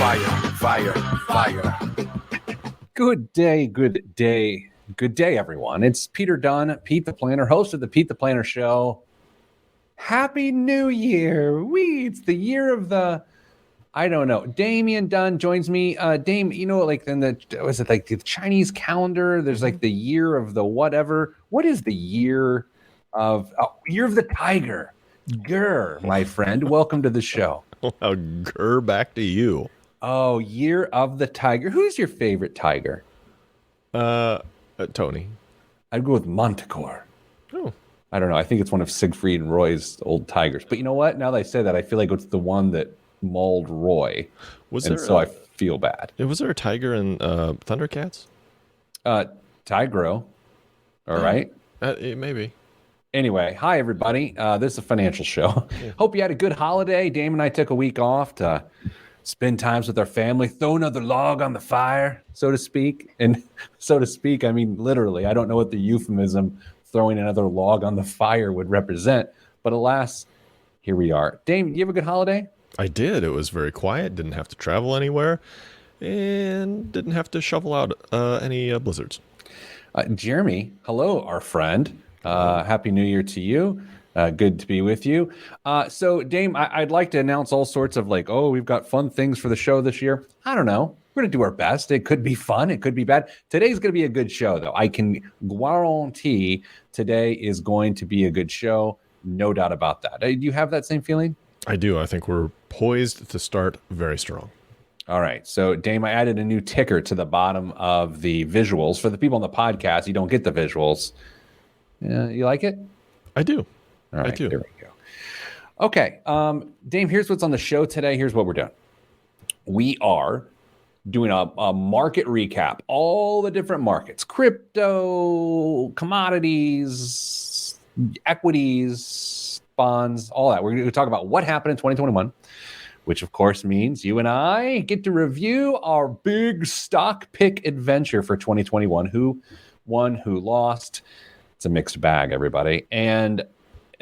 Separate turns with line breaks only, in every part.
Fire. Good day, everyone. It's Peter Dunn, Pete the Planner, host of the Pete the Planner Show. Happy New Year. It's the year of the, I don't know. Damian Dunn joins me. Dame, you know, like in the, was it like the Chinese calendar? There's like the year of the whatever. What is the year of, year of the tiger? Grr, my friend. Welcome to the show.
Grr, back to you.
Oh, year of the tiger. Who's your favorite tiger?
Tony.
I'd go with Manticore.
Oh.
I don't know. I think it's one of Siegfried and Roy's old tigers. But you know what? Now that I say that, I feel like it's the one that mauled Roy. I feel bad.
Was there a tiger in Thundercats?
Tigro. All right.
Maybe.
Anyway, hi, everybody. This is a financial show. Yeah. Hope you had a good holiday. Dame and I took a week off to spend times with our family, throw another log on the fire, so to speak. And so to speak, I mean, literally, I don't know what the euphemism throwing another log on the fire would represent. But alas, here we are. Dame, you have a good holiday?
I did. It was very quiet. Didn't have to travel anywhere. And didn't have to shovel out any blizzards.
Jeremy, hello, our friend. Happy New Year to you. Good to be with you. So, Dame, I'd like to announce all sorts of we've got fun things for the show this year. I don't know. We're going to do our best. It could be fun. It could be bad. Today's going to be a good show, though. I can guarantee today is going to be a good show. No doubt about that. Do you have that same feeling?
I do. I think we're poised to start very strong.
All right. So, Dame, I added a new ticker to the bottom of the visuals. For the people on the podcast, you don't get the visuals. You like it?
I do.
All right,
I do.
There we go. Okay, Dame, here's what's on the show today. Here's what we're doing. We are doing a market recap, all the different markets, crypto, commodities, equities, bonds, all that. We're going to talk about what happened in 2021, which of course means you and I get to review our big stock pick adventure for 2021. Who won, who lost. It's a mixed bag, everybody. And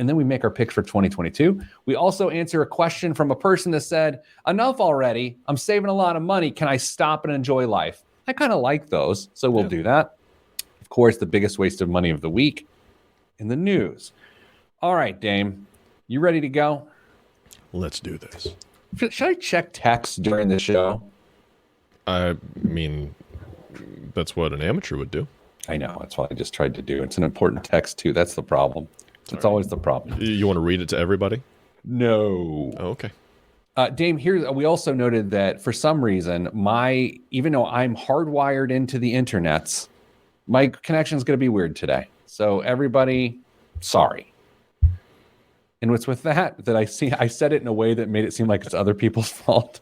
then we make our picks for 2022. We also answer a question from a person that said, enough already. I'm saving a lot of money. Can I stop and enjoy life? I kind of like those, so we'll do that. Of course, the biggest waste of money of the week in the news. All right, Dame, you ready to go?
Let's do this.
Should I check text during the show?
I mean, that's what an amateur would do.
I know. That's what I just tried to do. It's an important text, too. That's the problem. It's always the problem.
You want to read it to everybody?
No.
Oh, okay.
Dame, here we also noted that for some reason, even though I'm hardwired into the internets, my connection is going to be weird today. So everybody, sorry. And what's with that I said it in a way that made it seem like it's other people's fault.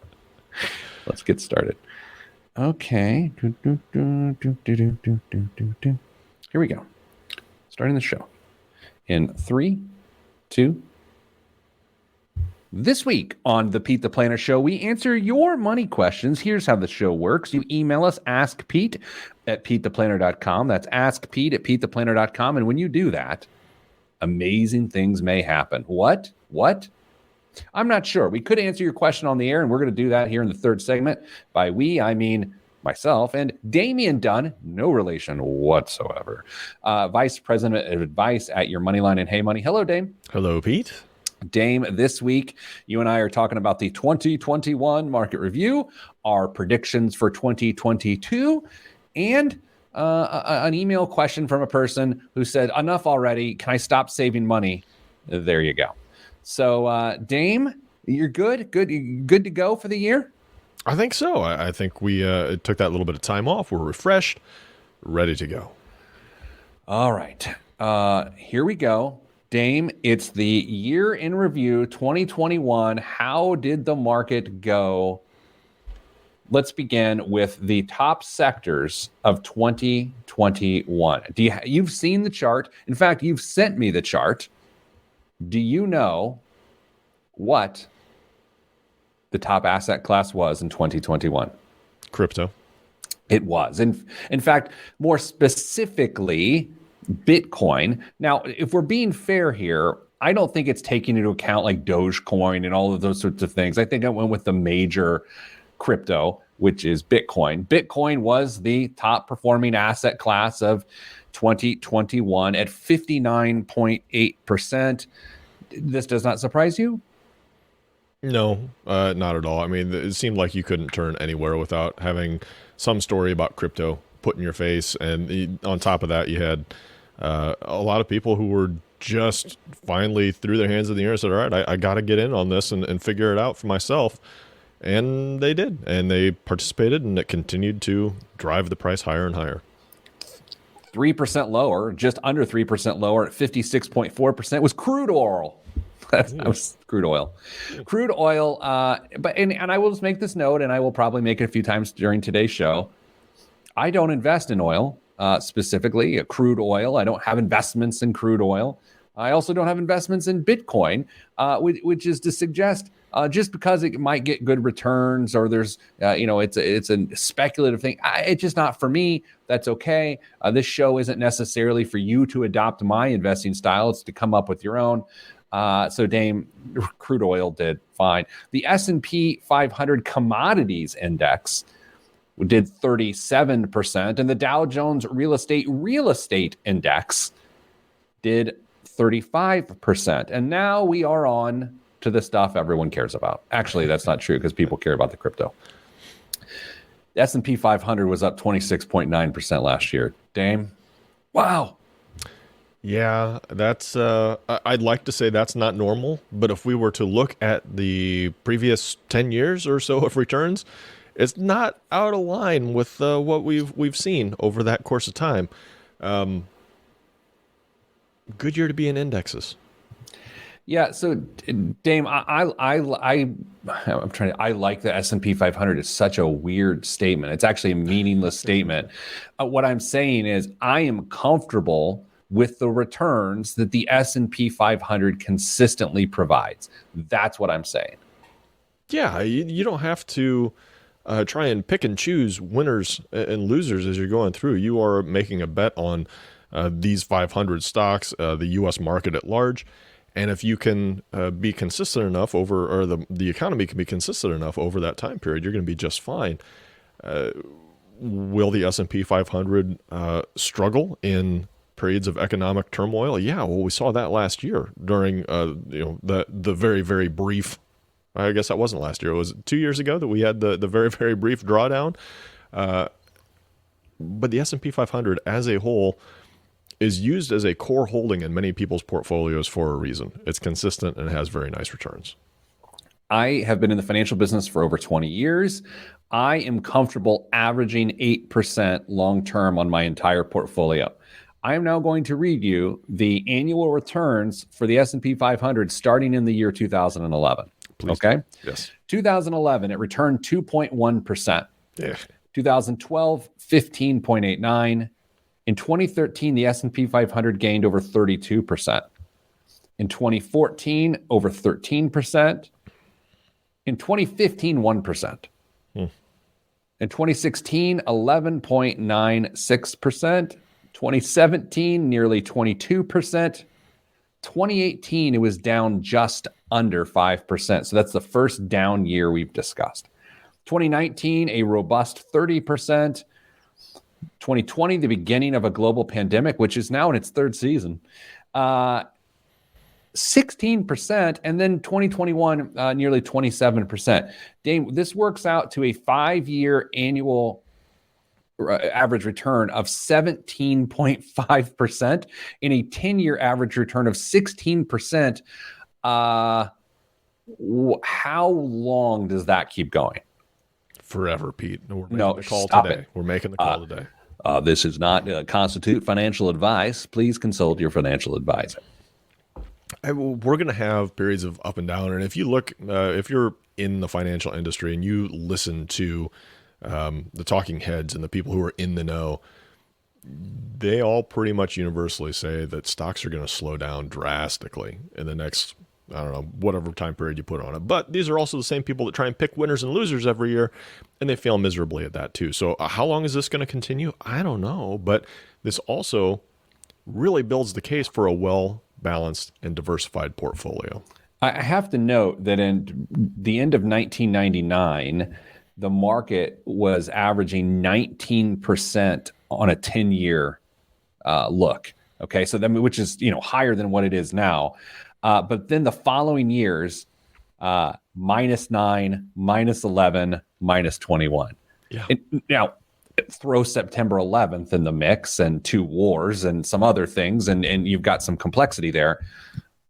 Let's get started. Okay. Here we go. Starting the show. In 3, 2. This week on the Pete the Planner Show, we answer your money questions. Here's how the show works. You email us, askpete@petetheplanner.com. That's askpete@petetheplanner.com. And when you do that, amazing things may happen. What? I'm not sure. We could answer your question on the air, and we're going to do that here in the third segment. By we, I mean myself and Damian Dunn, no relation whatsoever, Vice President of Advice at Your Moneyline and Hey Money. Hello, Dame.
Hello, Pete.
Dame, this week, you and I are talking about the 2021 market review, our predictions for 2022, and an email question from a person who said, enough already. Can I stop saving money? There you go. So, Dame, you're good to go for the year?
I think so. I think we took that little bit of time off. We're refreshed, ready to go.
All right. Here we go. Dame, it's the year in review, 2021. How did the market go? Let's begin with the top sectors of 2021. You've seen the chart. In fact, you've sent me the chart. Do you know what the top asset class was in 2021?
Crypto.
It was. In fact, more specifically, Bitcoin. Now, if we're being fair here, I don't think it's taking into account like Dogecoin and all of those sorts of things. I think I went with the major crypto, which is Bitcoin. Bitcoin was the top performing asset class of 2021 at 59.8%. This does not surprise you?
No, not at all. I mean, it seemed like you couldn't turn anywhere without having some story about crypto put in your face. And on top of that, you had a lot of people who were just finally threw their hands in the air and said, all right, I got to get in on this and figure it out for myself. And they did. And they participated, and it continued to drive the price higher and higher.
3% lower, just under 3% lower at 56.4% was crude oil. That was crude oil. Crude oil, and I will just make this note, and I will probably make it a few times during today's show. I don't invest in oil, specifically crude oil. I don't have investments in crude oil. I also don't have investments in Bitcoin, which is to suggest just because it might get good returns or there's, it's a speculative thing. It's just not for me. That's okay. This show isn't necessarily for you to adopt my investing style. It's to come up with your own. So Dame, crude oil did fine. The S&P 500 commodities index did 37%, and the Dow Jones real estate index did 35%. And now we are on to the stuff everyone cares about. Actually, that's not true because people care about the crypto. The S&P 500 was up 26.9% last year. Dame, wow.
Yeah, that's, I'd like to say that's not normal, but if we were to look at the previous 10 years or so of returns, it's not out of line with what we've seen over that course of time. Good year to be in indexes.
Yeah, so Dame, I like the S&P 500. It's such a weird statement. It's actually a meaningless statement. What I'm saying is I am comfortable with the returns that the S&P 500 consistently provides. That's what I'm saying.
Yeah, you don't have to try and pick and choose winners and losers as you're going through. You are making a bet on these 500 stocks, the U.S. market at large. And if you can be consistent enough or the economy can be consistent enough over that time period, you're going to be just fine. Will the S&P 500 struggle in periods of economic turmoil? Yeah, well, we saw that last year during the very, very brief, I guess that wasn't last year, it was 2 years ago that we had the very, very brief drawdown. But the S&P 500 as a whole is used as a core holding in many people's portfolios for a reason. It's consistent and has very nice returns.
I have been in the financial business for over 20 years. I am comfortable averaging 8% long-term on my entire portfolio. I am now going to read you the annual returns for the S&P 500 starting in the year 2011.
Please.
Okay?
Yes.
2011, it returned 2.1%.
Yeah.
2012, 15.89. In 2013, the S&P 500 gained over 32%. In 2014, over 13%. In 2015, 1%. In 2016, 11.96%. 2017, nearly 22%. 2018, it was down just under 5%. So that's the first down year we've discussed. 2019, a robust 30%. 2020, the beginning of a global pandemic, which is now in its third season, 16%. And then 2021, nearly 27%. Dame, this works out to a 5-year annual average return of 17.5% and a 10-year average return of 16%. How long does that keep going?
Forever, Pete. We're making the call today. We're making the call today.
This is not constitute financial advice. Please consult your financial advisor.
We're going to have periods of up and down. And if you look, if you're in the financial industry and you listen to the talking heads and the people who are in the know, they all pretty much universally say that stocks are going to slow down drastically in the next, I don't know, whatever time period you put on it. But these are also the same people that try and pick winners and losers every year, and they fail miserably at that too. So how long is this going to continue? I don't know. But this also really builds the case for a well-balanced and diversified portfolio.
I have to note that in the end of 1999, the market was averaging 19% on a 10-year look. Okay, so then, which is higher than what it is now. But then the following years, -9, -11, -21.
Yeah.
And now throw September 11th in the mix and 2 wars and some other things, and you've got some complexity there.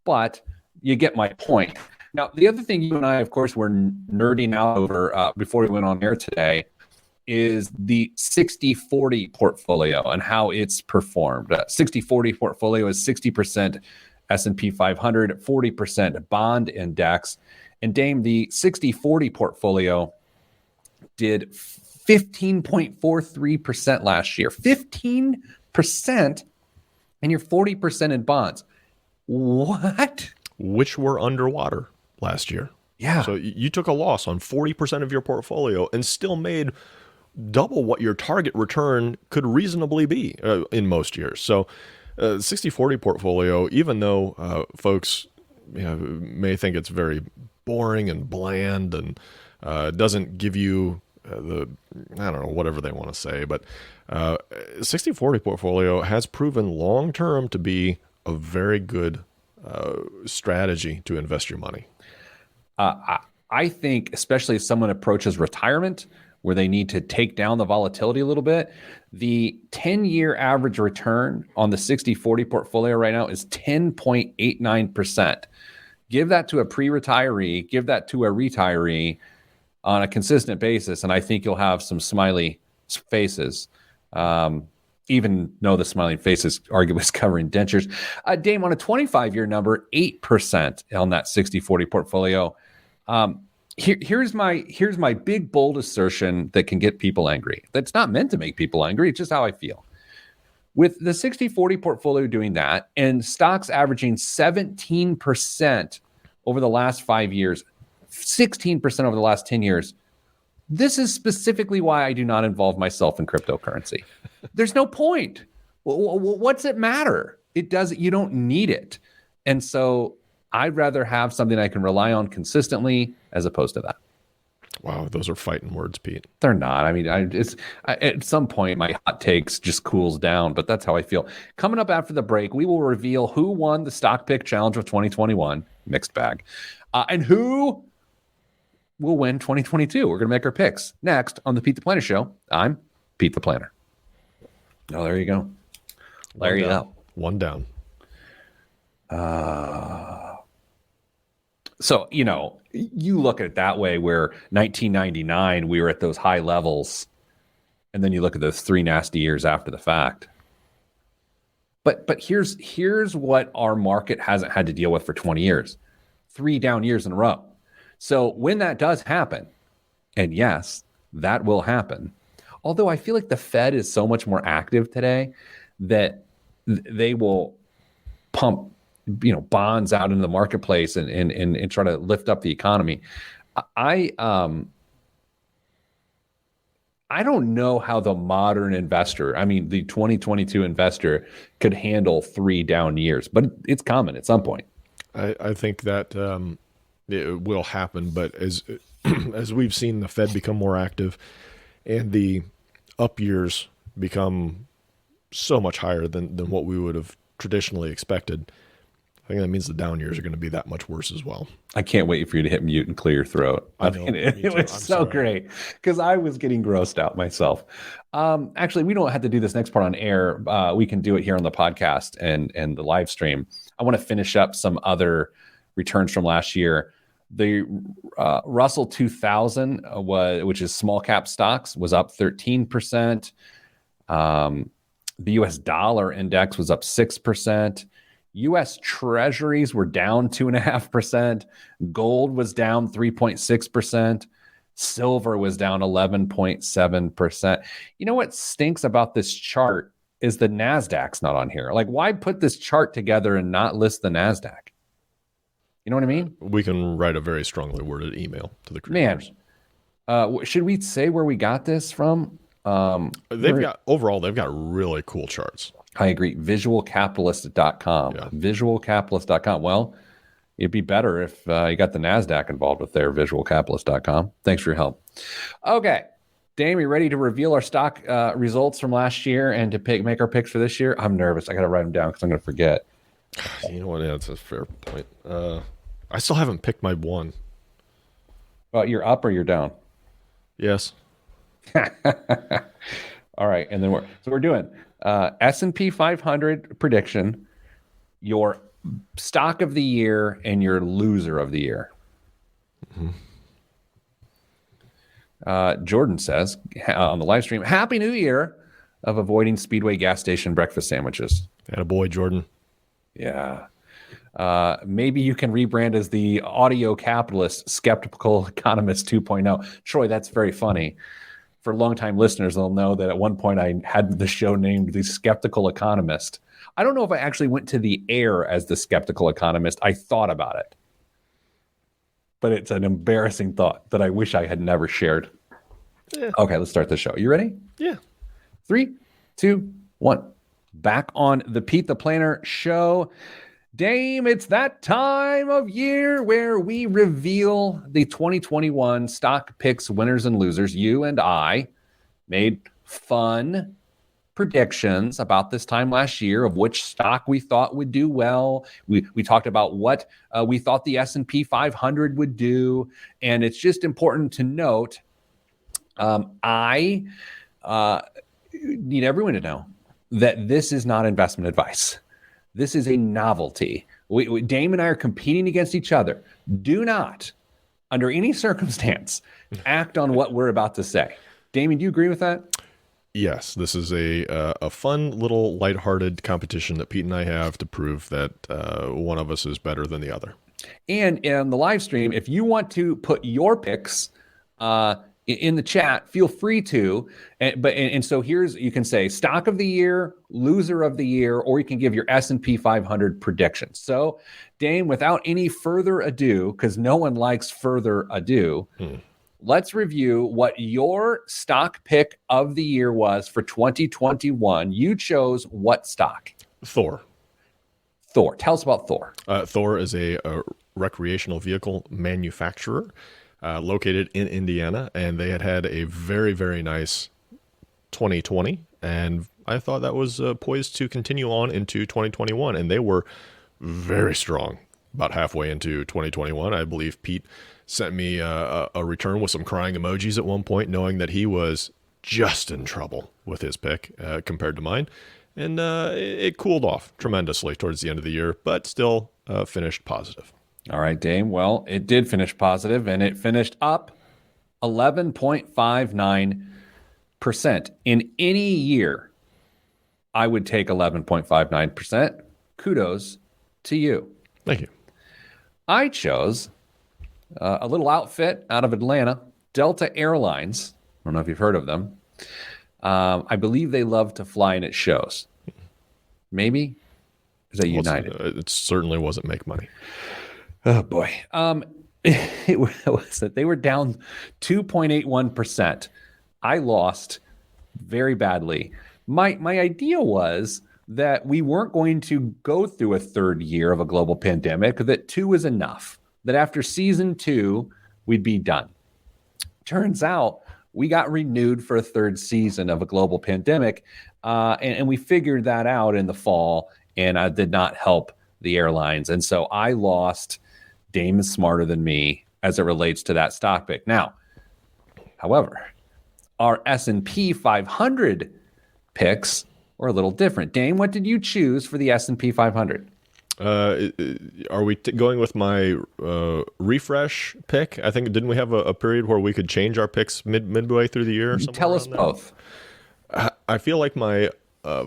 But you get my point. Now, the other thing you and I, of course, were nerding out over before we went on air today is the 60-40 portfolio and how it's performed. 60-40 portfolio is 60% S&P 500, 40% bond index. And Dame, the 60-40 portfolio did 15.43% last year. 15%, and you're 40% in bonds. What?
Which were underwater last year.
Yeah.
So you took a loss on 40% of your portfolio and still made double what your target return could reasonably be in most years. So 60-40 portfolio, even though folks may think it's very boring and bland and doesn't give you I don't know, whatever they want to say, but 60-40 portfolio has proven long-term to be a very good strategy to invest your money.
I think, especially if someone approaches retirement where they need to take down the volatility a little bit, the 10-year average return on the 60-40 portfolio right now is 10.89%. Give that to a pre-retiree, give that to a retiree on a consistent basis, and I think you'll have some smiley faces. Even though the smiling faces arguably is covering dentures. Dame, on a 25-year number, 8% on that 60-40 portfolio. Here's my big, bold assertion that can get people angry. That's not meant to make people angry. It's just how I feel. With the 60-40 portfolio doing that and stocks averaging 17% over the last 5 years, 16% over the last 10 years, this is specifically why I do not involve myself in cryptocurrency. There's no point. What's it matter? It doesn't. You don't need it. And so I'd rather have something I can rely on consistently as opposed to that.
Wow, those are fighting words, Pete.
They're not. I mean, at some point, my hot takes just cools down, but that's how I feel. Coming up after the break, we will reveal who won the Stock Pick Challenge of 2021, mixed bag, and who will win 2022. We're going to make our picks next on the Pete the Planner Show. I'm Pete the Planner. Oh, there you go. There you go.
One down.
So, you look at it that way where 1999, we were at those high levels. And then you look at those 3 nasty years after the fact. But here's what our market hasn't had to deal with for 20 years. 3 down years in a row. So when that does happen, and yes, that will happen, although I feel like the Fed is so much more active today that they will pump bonds out into the marketplace and try to lift up the economy. I don't know how the modern investor, the 2022 investor, could handle 3 down years, but it's coming at some point.
I think that it will happen, but as we've seen the Fed become more active and the up years become so much higher than what we would have traditionally expected, I think that means the down years are going to be that much worse as well.
I can't wait for you to hit mute and clear your throat. It was so great because I was getting grossed out myself. Actually, we don't have to do this next part on air. We can do it here on the podcast and the live stream. I want to finish up some other returns from last year. The Russell 2000, which is small cap stocks, was up 13%. The U.S. dollar index was up 6%. U.S. treasuries were down 2.5%. Gold was down 3.6%. Silver was down 11.7%. You know what stinks about this chart is the NASDAQ's not on here. Like, why put this chart together and not list the NASDAQ? You know what I mean?
We can write a very strongly worded email to the creators.
Man, should we say where we got this from?
They've got really cool charts.
I agree. Visualcapitalist.com.
Yeah.
Visualcapitalist.com. Well, It'd be better if you got the NASDAQ involved with their visualcapitalist.com. Thanks for your help. Okay. Dame, you ready to reveal our stock results from last year and to make our picks for this year? I'm nervous. I got to write them down because I'm going to forget.
You know what? Yeah, that's a fair point. I still haven't picked my one.
Well, you're up or you're down?
Yes.
All right. And then we're doing S&P 500 prediction, your stock of the year, and your loser of the year. Jordan says on the live stream, Happy New Year of avoiding Speedway gas station breakfast sandwiches.
Attaboy, Jordan.
Yeah. Maybe you can rebrand as the audio capitalist, skeptical economist 2.0. Troy, that's very funny. For longtime listeners, they'll know that at one point I had the show named The Skeptical Economist. I don't know if I actually went to the air as The Skeptical Economist. I thought about it. But it's an embarrassing thought that I wish I had never shared. Yeah. Okay, let's start the show. You ready?
Yeah.
3, 2, 1. Back on the Pete the Planner show. Dame, it's that time of year where we reveal the 2021 stock picks winners and losers. You and I made fun predictions about this time last year of which stock we thought would do well. We talked about what we thought the S&P 500 would do. And it's just important to note, I need everyone to know that this is not investment advice. This is a novelty. Dame and I are competing against each other. Do not, under any circumstance, act on what we're about to say. Damien, do you agree with that?
Yes, this is a fun little lighthearted competition that Pete and I have to prove that one of us is better than the other.
And in the live stream, if you want to put your picks in the chat, feel free to. And so here's, you can say stock of the year, loser of the year, or you can give your S&P 500 predictions. So, Dame, without any further ado, because no one likes further ado, let's review what your stock pick of the year was for 2021. You chose what stock?
Thor.
Tell us about Thor.
Thor is a recreational vehicle manufacturer located in Indiana, and they had a very, very nice 2020, and I thought that was poised to continue on into 2021, and they were very strong about halfway into 2021. I believe Pete sent me a return with some crying emojis at one point, knowing that he was just in trouble with his pick compared to mine. And it cooled off tremendously towards the end of the year, but still finished positive.
All right, Dame. Well, it did finish positive, and it finished up 11.59%. In any year, I would take 11.59%. Kudos to you.
Thank you.
I chose a little outfit out of Atlanta, Delta Airlines. I don't know if you've heard of them. I believe they love to fly in at shows. Maybe? Is that United?
It certainly wasn't make money.
Oh, boy. It was that they were down 2.81%. I lost very badly. My idea was that we weren't going to go through a third year of a global pandemic, that 2 is enough, that after season 2, we'd be done. Turns out we got renewed for a third season of a global pandemic, and we figured that out in the fall, and I did not help the airlines. And so I lost. Dame is smarter than me as it relates to that stock pick. Now, however, our S&P 500 picks were a little different. Dame, what did you choose for the S&P 500?
Are we going with my refresh pick? I think, didn't we have a period where we could change our picks midway through the year?
Tell us both.
I feel like my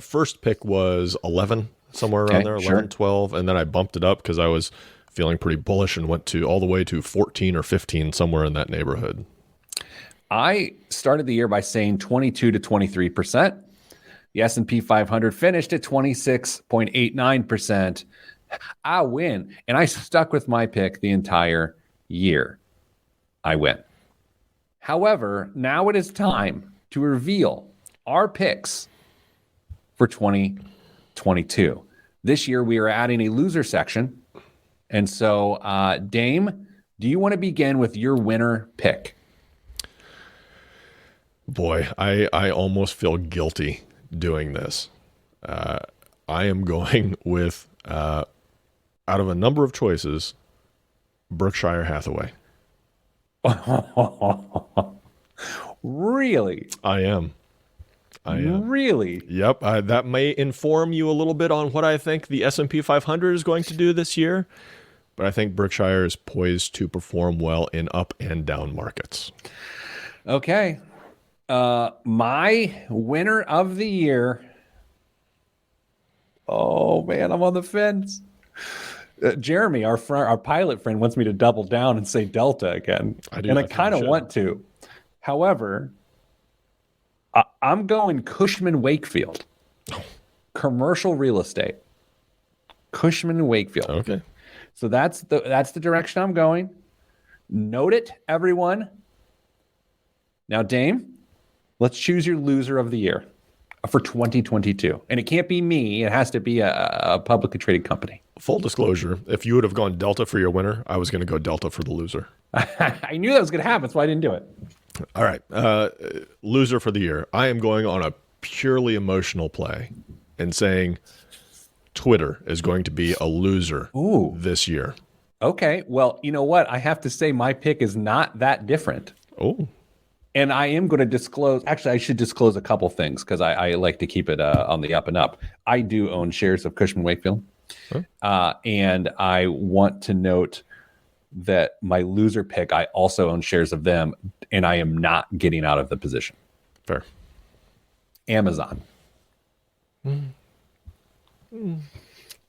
first pick was 11, somewhere around there, 11, 12, and then I bumped it up because I was feeling pretty bullish and went to all the way to 14 or 15, somewhere in that neighborhood.
I started the year by saying 22 to 23%. The S&P 500 finished at 26.89%. I win. And I stuck with my pick the entire year. I win. However, now it is time to reveal our picks for 2022. This year, we are adding a loser section And so, Dame, do you want to begin with your winner pick?
Boy, I almost feel guilty doing this. I am going with, out of a number of choices, Berkshire Hathaway.
Really?
I am.
Really?
Yep. That may inform you a little bit on what I think the S&P 500 is going to do this year, but I think Berkshire is poised to perform well in up and down markets.
Okay. My winner of the year. Oh man, I'm on the fence. Jeremy, our pilot friend, wants me to double down and say Delta again, I kind of want to. However, I'm going Cushman Wakefield, commercial real estate. Cushman Wakefield.
Okay.
So that's the direction I'm going. Note it, everyone. Now, Dame, let's choose your loser of the year for 2022. And it can't be me. It has to be a publicly traded company.
Full disclosure, if you would have gone Delta for your winner, I was going to go Delta for the loser.
I knew that was going to happen, so I didn't do it.
All right. Loser for the year. I am going on a purely emotional play and saying Twitter is going to be a loser this year.
Okay. Well, you know what? I have to say my pick is not that different.
Oh.
And I am going to disclose. Actually, I should disclose a couple things because I like to keep it on the up and up. I do own shares of Cushman Wakefield. Huh? And I want to note that my loser pick, I also own shares of them, and I am not getting out of the position.
Fair.
Amazon.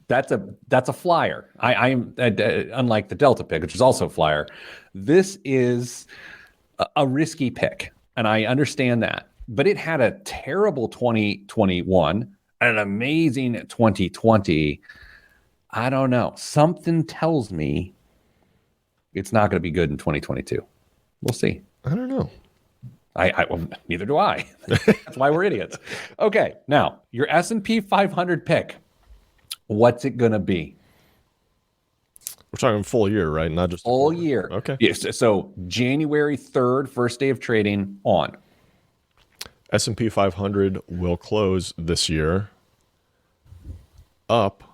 That's a flyer. I am unlike the Delta pick, which is also a flyer. This is a risky pick, and I understand that. But it had a terrible 2021 and an amazing 2020. I don't know. Something tells me it's not going to be good in 2022. We'll see.
I don't know.
Well, neither do I. That's why we're idiots. Okay, now your S&P 500 pick. What's it going to be?
We're talking full year, right? Not just
all year.
Okay.
Yes. So January 3rd, first day of trading on.
S&P 500 will close this year up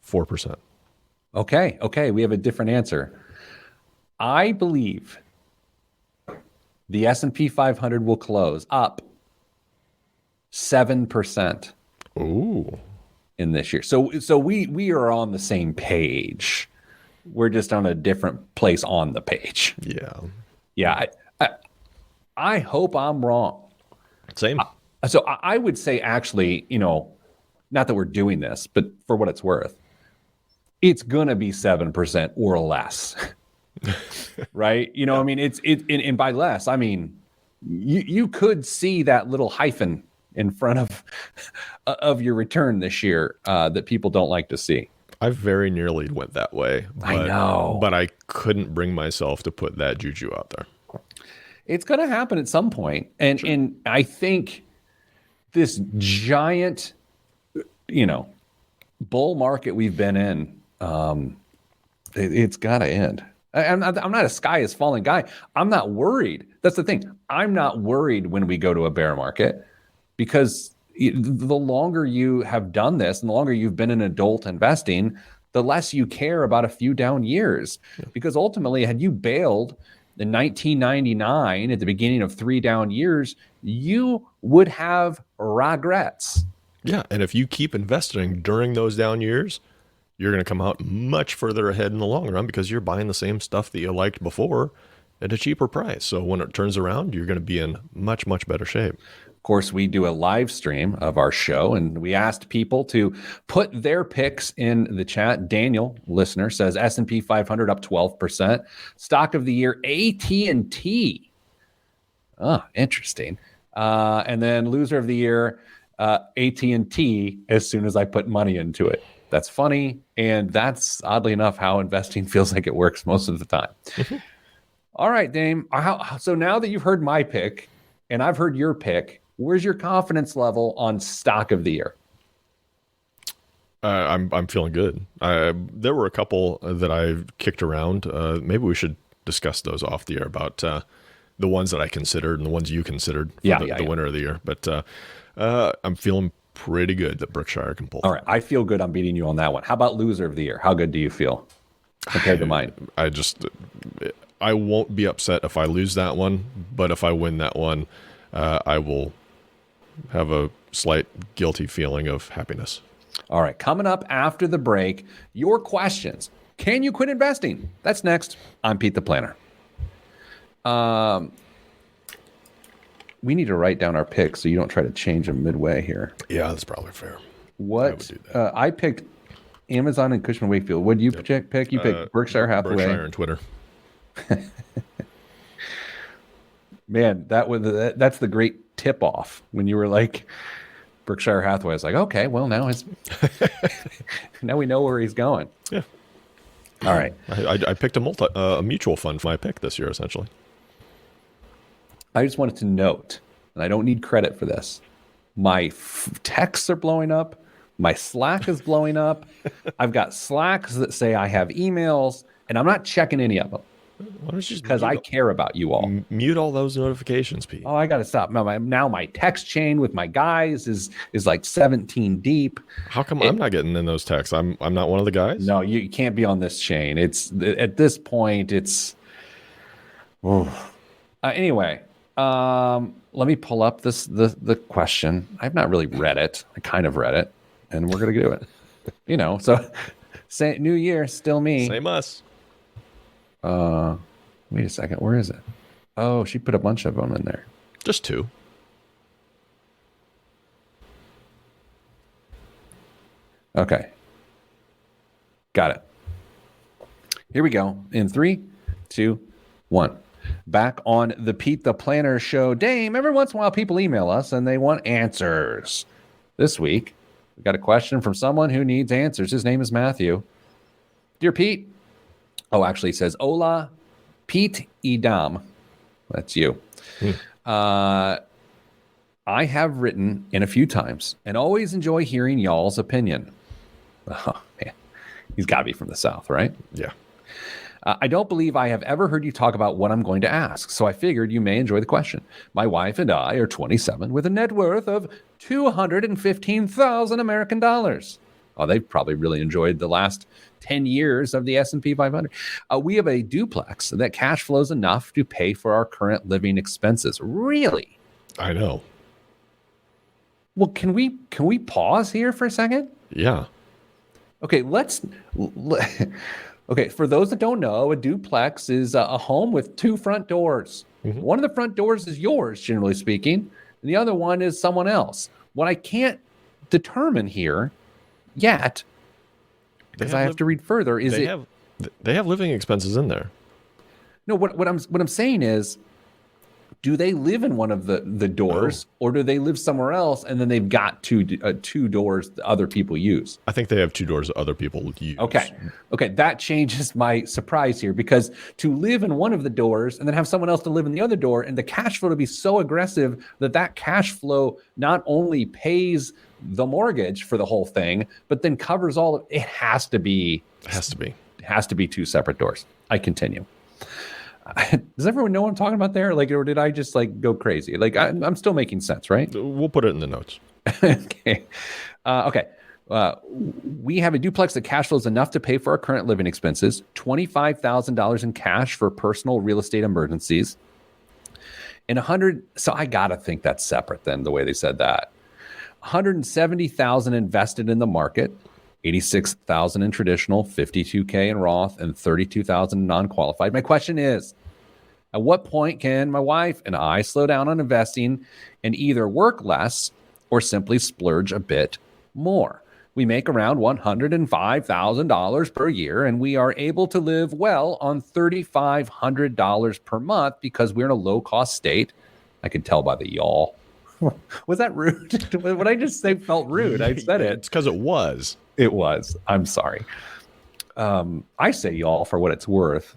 4%.
Okay. We have a different answer. I believe the S&P 500 will close up 7%.
Ooh.
In this year. So we are on the same page. We're just on a different place on the page. Yeah. I hope I'm wrong.
Same.
So I would say actually, not that we're doing this, but for what it's worth, it's going to be 7% or less. Right? I mean, and by less, I mean, you could see that little hyphen in front of your return this year that people don't like to see.
I very nearly went that way.
I know.
But I couldn't bring myself to put that juju out there.
It's going to happen at some point. And I think this giant, bull market we've been in, it's got to end. I'm not a sky is falling guy. I'm not worried. That's the thing. I'm not worried when we go to a bear market. Because the longer you have done this and the longer you've been an adult investing, the less you care about a few down years. Yeah. Because ultimately, had you bailed in 1999 at the beginning of 3 down years, you would have regrets.
Yeah, and if you keep investing during those down years, you're going to come out much further ahead in the long run because you're buying the same stuff that you liked before at a cheaper price. So when it turns around, you're going to be in much, much better shape.
Of course, we do a live stream of our show, and we asked people to put their picks in the chat. Daniel, listener, says S&P 500 up 12%. Stock of the year, AT&T. Oh, interesting. And then loser of the year, AT&T, as soon as I put money into it. That's funny, and that's, oddly enough, how investing feels like it works most of the time. All right, Dame. So now that you've heard my pick, and I've heard your pick, where's your confidence level on stock of the year?
I'm feeling good. There were a couple that I've kicked around. Maybe we should discuss those off the air about the ones that I considered and the ones you considered for the winner of the year. But I'm feeling pretty good that Berkshire can pull.
All right, I feel good. I'm beating you on that one. How about loser of the year? How good do you feel compared to mine?
I won't be upset if I lose that one, but if I win that one, I will have a slight guilty feeling of happiness.
All right, coming up after the break, your questions. Can you quit investing? That's next. I'm Pete the Planner. We need to write down our picks so you don't try to change them midway here.
Yeah, that's probably fair.
I picked Amazon and Cushman Wakefield. What did you pick? You picked Berkshire Hathaway.
Berkshire and Twitter.
Man, that's the great tip off when you were like Berkshire Hathaway. I was like, okay, well now now we know where he's going.
Yeah.
All right.
I picked a mutual fund for my pick this year, essentially.
I just wanted to note, and I don't need credit for this, my texts are blowing up. My Slack is blowing up. I've got Slacks that say I have emails, and I'm not checking any of them because I care about you all.
Mute all those notifications, Pete.
Oh, I got to stop. Now my text chain with my guys is like 17 deep.
How come I'm not getting in those texts? I'm not one of the guys?
No, you can't be on this chain. It's at this point, it's... Anyway, let me pull up the question. I've not really read it. I kind of read it, and we're going to do it. So new year, still me.
Same us.
Wait a second. Where is it? Oh, she put a bunch of them in there.
Just two.
Okay. Got it. Here we go. In 3, 2, 1. Back on the Pete the Planner show. Dame, every once in a while people email us and they want answers. This week, we got a question from someone who needs answers. His name is Matthew. Dear Pete. Oh, actually, it says, Hola, Pete Edam. That's you. I have written in a few times and always enjoy hearing y'all's opinion. Oh, man. He's got to be from the South, right?
Yeah.
I don't believe I have ever heard you talk about what I'm going to ask, so I figured you may enjoy the question. My wife and I are 27 with a net worth of $215,000 American dollars. Oh, they've probably really enjoyed the last 10 years of the S&P 500. We have a duplex that cash flows enough to pay for our current living expenses. Really?
I know.
Well, can we pause here for a second?
Yeah.
Okay, okay, for those that don't know, a duplex is a home with 2 front doors. Mm-hmm. One of the front doors is yours, generally speaking, and the other one is someone else. What I can't determine here yet, because I have to read further, is
they have living expenses in there.
No, what I'm saying is, do they live in one of the doors, or do they live somewhere else, and then they've got two doors that other people use?
I think they have 2 doors that other people use.
Okay, that changes my surprise here, because to live in one of the doors and then have someone else to live in the other door, and the cash flow to be so aggressive that cash flow not only pays the mortgage for the whole thing, but then covers all of it. Has to be 2 separate doors. I continue. Does everyone know what I'm talking about there? Or did I just go crazy? I'm still making sense, right?
We'll put it in the notes.
Okay. We have a duplex that cash flows enough to pay for our current living expenses, $25,000 in cash for personal real estate emergencies, and so I got to think that's separate then, the way they said that. $170,000 invested in the market, $86,000 in traditional, $52K in Roth, and $32,000 in non-qualified. My question is, at what point can my wife and I slow down on investing and either work less or simply splurge a bit more? We make around $105,000 per year, and we are able to live well on $3,500 per month because we're in a low-cost state. I can tell by the y'all. Was that rude? What I just say felt rude. I said it.
It's because it was.
It was. I'm sorry. I say y'all for what it's worth.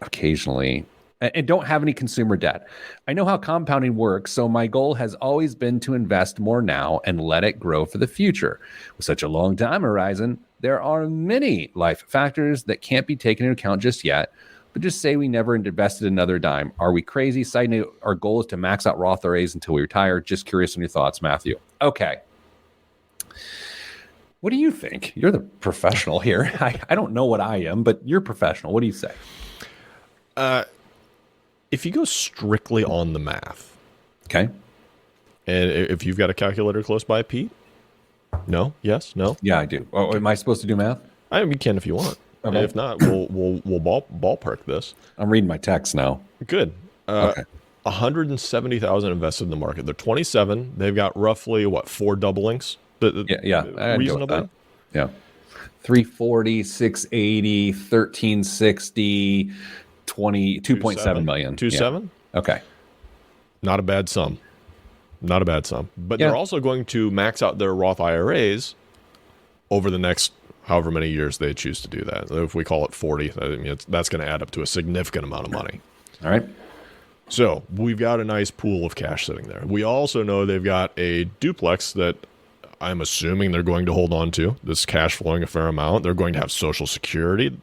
Occasionally, and don't have any consumer debt. I know how compounding works, so my goal has always been to invest more now and let it grow for the future. With such a long time horizon, there are many life factors that can't be taken into account just yet. But just say we never invested another dime. Are we crazy? Side note, our goal is to max out Roth IRAs until we retire. Just curious on your thoughts, Matthew. Okay. What do you think? You're the professional here. I don't know what I am, but you're professional. What do you say?
If you go strictly on the math,
okay,
and if you've got a calculator close by, Pete, no, yes, no,
yeah, I do. Oh, am I supposed to do math?
I mean, you can if you want.
Okay.
If not, we'll ballpark this.
I'm reading my text now.
Good.
Okay.
170,000 invested in the market. They're 27. They've got roughly what, 4 doublings?
Yeah.
Reasonably.
Yeah. 340, 680, 1360, 2.7 million.
2.7?
Yeah. Okay.
Not a bad sum. Not a bad sum. But
Yeah.
they're also going to max out their Roth IRAs over the next however many years they choose to do that. If we call it 40, I mean, that's going to add up to a significant amount of money.
All right.
So we've got a nice pool of cash sitting there. We also know they've got a duplex that I'm assuming they're going to hold on to. This cash flowing a fair amount. They're going to have Social Security.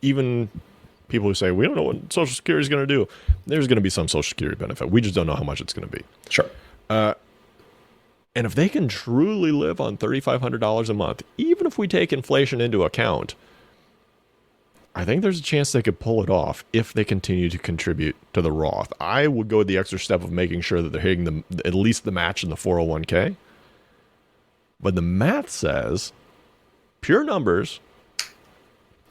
Even people who say, we don't know what Social Security is going to do, there's going to be some Social Security benefit. We just don't know how much it's going to be.
Sure.
And if they can truly live on $3,500 a month, even if we take inflation into account, I think there's a chance they could pull it off if they continue to contribute to the Roth. I would go the extra step of making sure that they're hitting at least the match in the 401k. But the math says, pure numbers,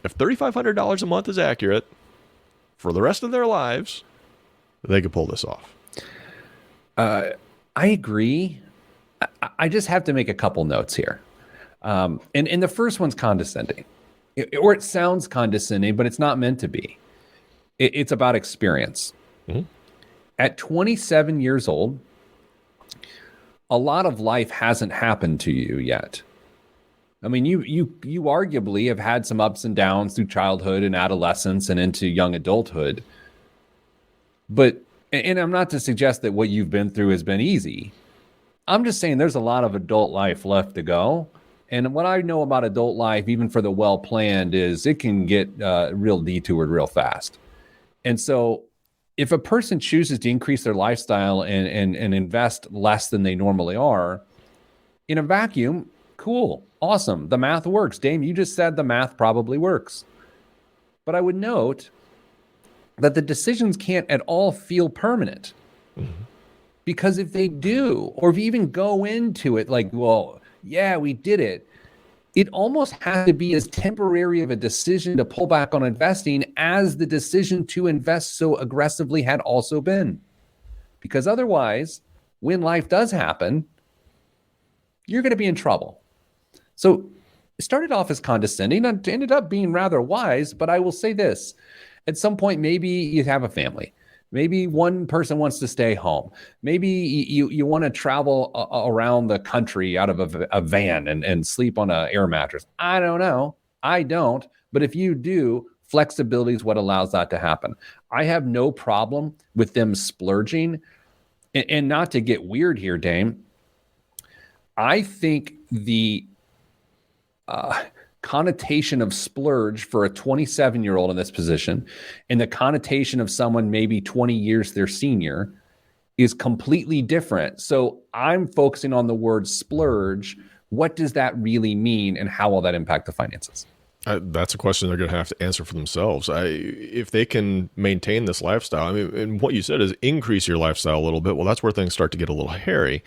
if $3,500 a month is accurate for the rest of their lives, they could pull this off.
I agree. I just have to make a couple notes here. And the first one's condescending, or it sounds condescending, but it's not meant to be. It's about experience.
Mm-hmm.
At 27 years old, a lot of life hasn't happened to you yet. I mean, you arguably have had some ups and downs through childhood and adolescence and into young adulthood. But, and I'm not to suggest that what you've been through has been easy. I'm just saying there's a lot of adult life left to go. And what I know about adult life, even for the well-planned, is it can get real detoured real fast. And so if a person chooses to increase their lifestyle and invest less than they normally are, in a vacuum, cool, awesome. The math works. Dame, you just said the math probably works. But I would note that the decisions can't at all feel permanent. Mm-hmm. Because if they do, or if you even go into it like, well, yeah, we did it, it almost has to be as temporary of a decision to pull back on investing as the decision to invest so aggressively had also been. Because otherwise, when life does happen, you're going to be in trouble. So it started off as condescending and ended up being rather wise, but I will say this. At some point, maybe you have a family. Maybe one person wants to stay home. Maybe you want to travel around the country out of a van and sleep on an air mattress. I don't know. I don't. But if you do, flexibility is what allows that to happen. I have no problem with them splurging. And not to get weird here, Dame, I think the connotation of splurge for a 27-year-old in this position and the connotation of someone maybe 20 years their senior is completely different. So I'm focusing on the word splurge. What does that really mean and how will that impact the finances?
That's a question they're going to have to answer for themselves. If they can maintain this lifestyle, I mean, and what you said is increase your lifestyle a little bit. Well, that's where things start to get a little hairy.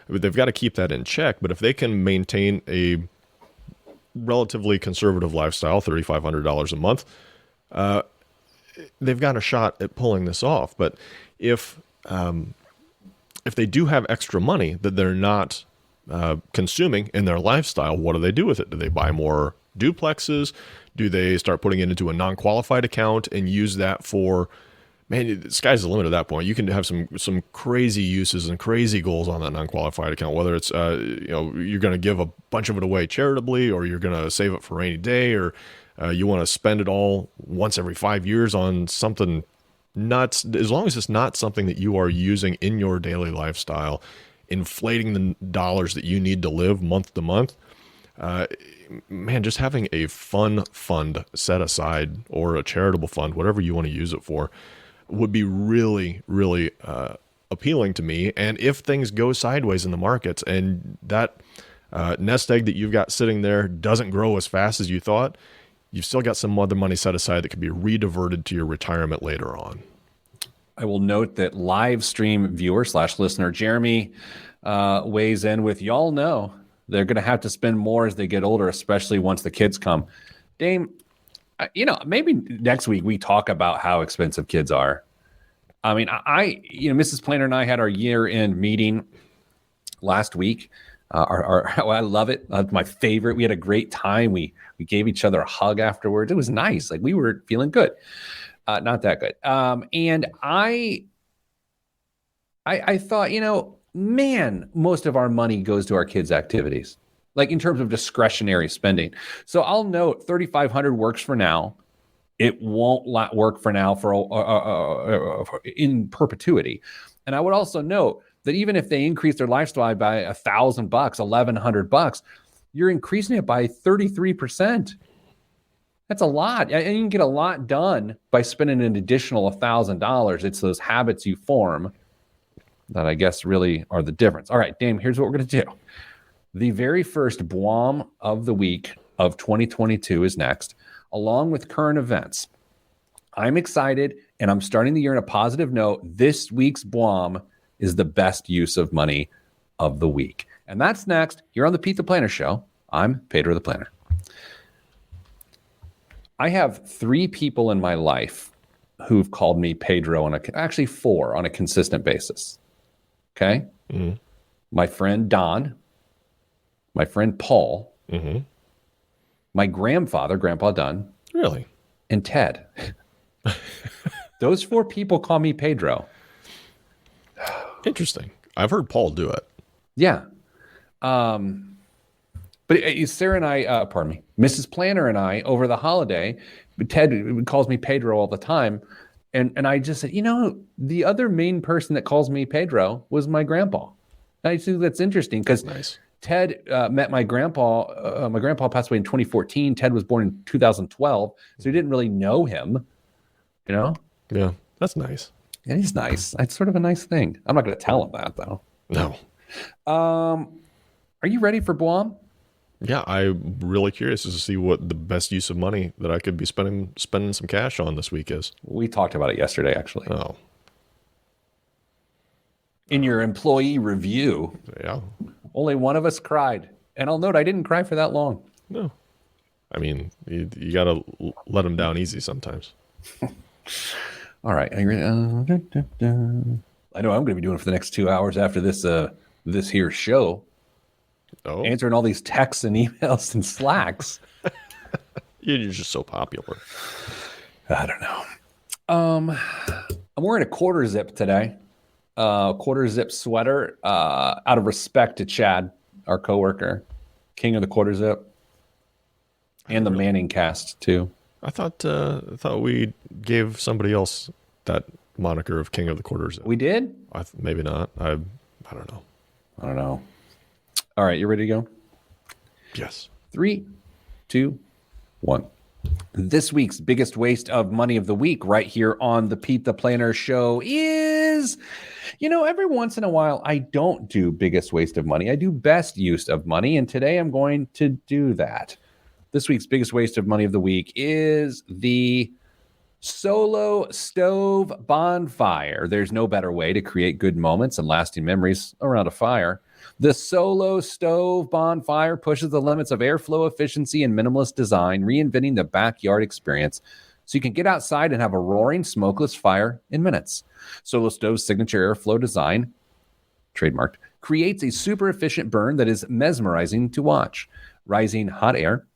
I mean, they've got to keep that in check. But if they can maintain a relatively conservative lifestyle, $3,500 a month, they've got a shot at pulling this off. But if they do have extra money that they're not consuming in their lifestyle, what do they do with it? Do they buy more duplexes? Do they start putting it into a non-qualified account and use that for, man, the sky's the limit at that point. You can have some crazy uses and crazy goals on that non-qualified account, whether it's, you're going to give a bunch of it away charitably or you're going to save it for a rainy day or You want to spend it all once every 5 years on something nuts, as long as it's not something that you are using in your daily lifestyle, inflating the dollars that you need to live month to month. Man, just having a fun fund set aside, or a charitable fund, whatever you want to use it for, would be really, really appealing to me. And if things go sideways in the markets and that nest egg that you've got sitting there doesn't grow as fast as you thought, you've still got some other money set aside that could be rediverted to your retirement later on.
I will note that live stream viewer / listener Jeremy weighs in with, y'all know they're going to have to spend more as they get older, especially once the kids come. Dame, maybe next week we talk about how expensive kids are. I mean, Mrs. Planner and I had our year-end meeting last week. I love it. My favorite. We had a great time. We gave each other a hug afterwards. It was nice. Like, we were feeling good. Not that good. And I thought, man, most of our money goes to our kids' activities, like in terms of discretionary spending. So I'll note $3,500 works for now. It won't work for now for in perpetuity. And I would also note that even if they increase their lifestyle by $1,000, $1,100, you're increasing it by 33%. That's a lot. And you can get a lot done by spending an additional $1,000. It's those habits you form that I guess really are the difference. All right, Dame, here's what we're going to do. The very first BWOM of the week of 2022 is next, along with current events. I'm excited, and I'm starting the year on a positive note. This week's BWOM is the best use of money of the week. And that's next here on the Pete the Planner Show. I'm Pedro the Planner. I have 3 people in my life who've called me Pedro actually 4 on a consistent basis. Okay? Mm-hmm. My friend Don, my friend Paul, mm-hmm. my grandfather, Grandpa Dunn.
Really?
And Ted. Those 4 people call me Pedro.
Interesting. I've heard Paul do it.
Yeah. But Sarah and I, Mrs. Planner and I, over the holiday, Ted calls me Pedro all the time. And I just said, the other main person that calls me Pedro was my grandpa. And I think that's interesting because
nice.
Ted met my grandpa. My grandpa passed away in 2014. Ted was born in 2012. So he didn't really know him,
Yeah, that's nice.
It is nice. It's sort of a nice thing. I'm not going to tell him that, though.
No.
Are you ready for BWOM?
Yeah, I'm really curious to see what the best use of money that I could be spending some cash on this week is.
We talked about it yesterday, actually.
Oh.
In your employee review,
yeah,
only one of us cried. And I'll note I didn't cry for that long.
No. I mean, you got to let them down easy sometimes.
All right. I know I'm going to be doing it for the next 2 hours after this here show.
Oh.
Answering all these texts and emails and Slacks.
You're just so popular.
I don't know. I'm wearing a quarter zip today. Quarter zip sweater out of respect to Chad, our coworker, king of the quarter zip, and the Manning cast too.
I thought we gave somebody else that moniker of king of the quarter zip.
We did?
Maybe not. I don't know.
I don't know. All right, you ready to go?
Yes.
3, 2, 1. This week's biggest waste of money of the week right here on the Pete the Planner Show is, every once in a while, I don't do biggest waste of money. I do best use of money, and today I'm going to do that. This week's biggest waste of money of the week is the Solo Stove Bonfire. There's no better way to create good moments and lasting memories around a fire. The Solo Stove Bonfire pushes the limits of airflow efficiency and minimalist design, reinventing the backyard experience so you can get outside and have a roaring, smokeless fire in minutes. Solo Stove's signature airflow design, trademarked, creates a super efficient burn that is mesmerizing to watch. Rising hot air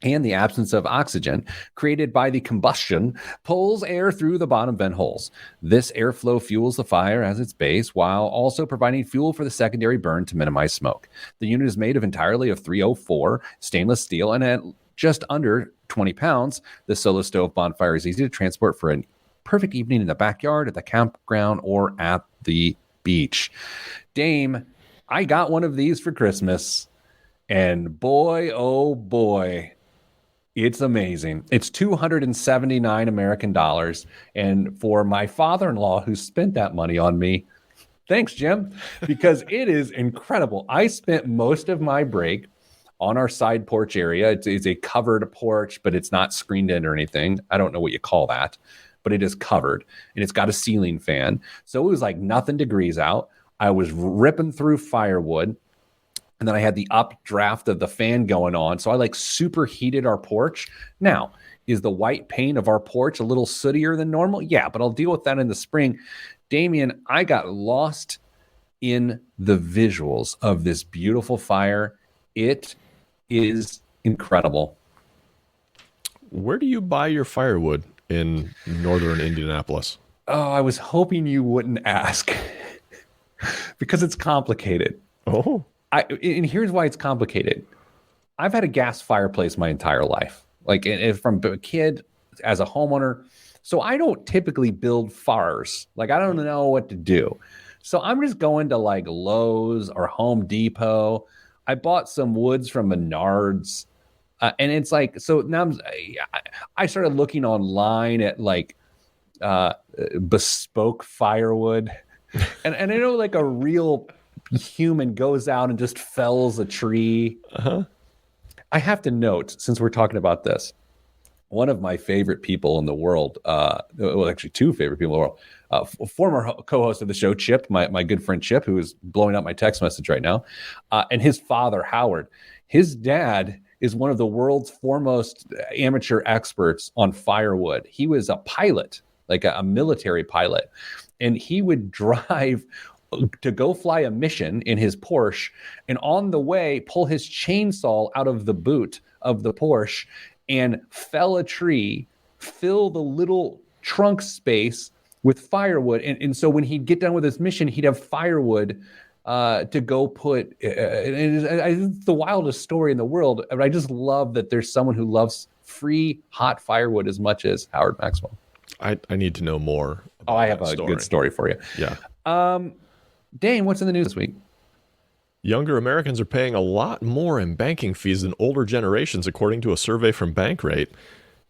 and the absence of oxygen created by the combustion pulls air through the bottom vent holes. This airflow fuels the fire as its base while also providing fuel for the secondary burn to minimize smoke. The unit is made of entirely of 304 stainless steel and just under 20 pounds. The Solo Stove Bonfire is easy to transport for a perfect evening in the backyard, at the campground, or at the beach. Dame, I got one of these for Christmas, and boy, oh boy, it's amazing. It's 279 American dollars. And for my father-in-law who spent that money on me, thanks, Jim, because it is incredible. I spent most of my break on our side porch area. It's a covered porch, but it's not screened in or anything. I don't know what you call that, but it is covered, and it's got a ceiling fan. So it was like nothing degrees out. I was ripping through firewood, and then I had the updraft of the fan going on. So I like superheated our porch. Now, is the white paint of our porch a little sootier than normal? Yeah, but I'll deal with that in the spring. Damien, I got lost in the visuals of this beautiful fire. It is incredible.
Where do you buy your firewood in northern Indianapolis?
Oh, I was hoping you wouldn't ask because it's complicated.
Oh.
And here's why it's complicated. I've had a gas fireplace my entire life, like from a kid as a homeowner. So I don't typically build fires. Like, I don't know what to do. So I'm just going to like Lowe's or Home Depot. I bought some woods from Menards. And it's like, so now I started looking online at like bespoke firewood. And I know like a real human goes out and just fells a tree.
Uh-huh.
I have to note, since we're talking about this, one of my favorite people in the world, well, actually two favorite people in the world, former co-host of the show, Chip, my good friend Chip, who is blowing up my text message right now, and his father, Howard. His dad is one of the world's foremost amateur experts on firewood. He was a pilot, like a military pilot, and he would drive to go fly a mission in his Porsche, and on the way pull his chainsaw out of the boot of the Porsche and fell a tree, fill the little trunk space with firewood. And so when he'd get done with his mission, he'd have firewood to go put. It's the wildest story in the world. I just love that there's someone who loves free hot firewood as much as Howard Maxwell.
I need to know more.
Oh, I have a good story for you.
Yeah.
Dane, what's in the news this week?
Younger Americans are paying a lot more in banking fees than older generations, according to a survey from Bankrate.